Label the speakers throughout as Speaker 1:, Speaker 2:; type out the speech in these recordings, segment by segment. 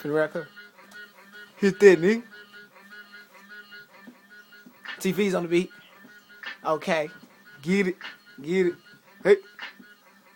Speaker 1: Finna rap her. Hit that, nigga. TV's on the beat. Okay. Get it. Get it. Hey.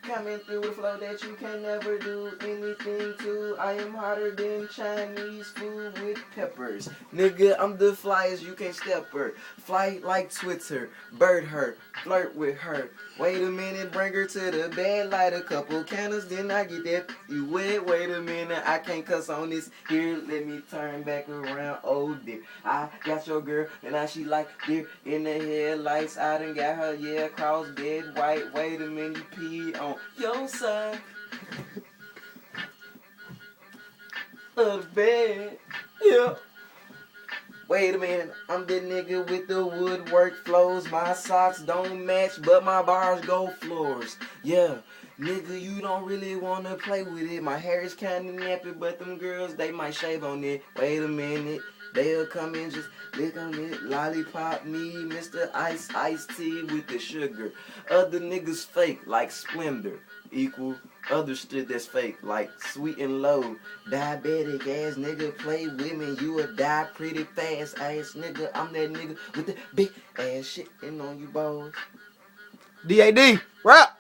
Speaker 2: Coming through with a flow that you can never do anything to. I am hotter than Chinese food with peppers. Nigga, I'm the flyest, you can't step her. Fly like Twitter, bird her, flirt with her. Wait a minute, bring her to the bed, light a couple candles, then I get that you wet. Wait a minute, I can't cuss on this here. Let me turn back around, oh dear. I got your girl, and now she like deer in the headlights. I done got her, yeah, cross dead white. Wait a minute, you peed on your side of the bed, yeah. Wait a minute, I'm the nigga with the woodwork flows. My socks don't match, but my bars go floors. Yeah, nigga, you don't really wanna play with it. My hair is kinda nappy, but them girls, they might shave on it. Wait a minute, they'll come in, just lick on it. Lollipop me, Mr. Iced Tea with the sugar. Other niggas fake, like Splendor. Equal other shit that's fake, like Sweet and Low. Diabetic ass nigga, play with me, you will die pretty fast. Ass nigga, I'm that nigga with the big ass shit on you boys.
Speaker 1: DAD. Rap.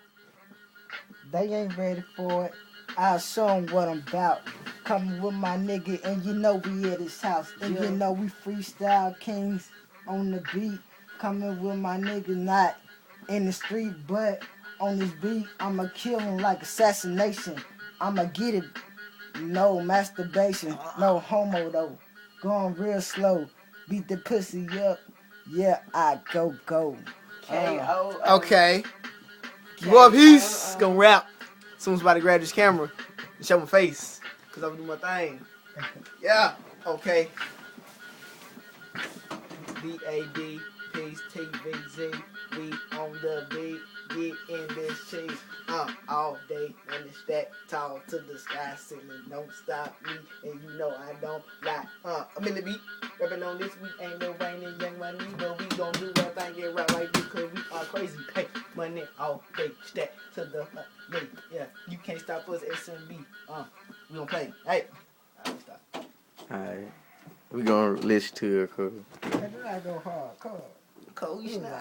Speaker 3: They ain't ready for it. I'll show 'em what I'm about. Coming with my nigga, and you know we at his house. And
Speaker 2: Yeah.
Speaker 3: you know we freestyle kings on the beat. Coming with my nigga, not in the street, but on this beat. I'ma kill him like assassination. I'ma get it. No masturbation, no homo though. Going real slow. Beat the pussy up. Yeah, I go.
Speaker 2: K.O.
Speaker 1: Okay. Boy, peace. Gonna rap. As soon as somebody grab this camera and show my face. Cause I'm gonna do my thing. Yeah. Okay. DAD. Peace. TVZ. We on the beat. Get in this cheese. All day. And it's that tall to the sky. Singing. Don't stop me. And you know I don't lie. I'm in the beat. Rapping on this week. Ain't no rain in young money. But we gon' do everything. Get right like this. Cause we are crazy. Pay money all day. Stack to the yeah. You can't stop us. SMB. We gon' play. Hey. Alright, stop.
Speaker 2: Alright, we gonna listen to it, cuz.
Speaker 3: I go hard, cool.
Speaker 1: Cold, you know.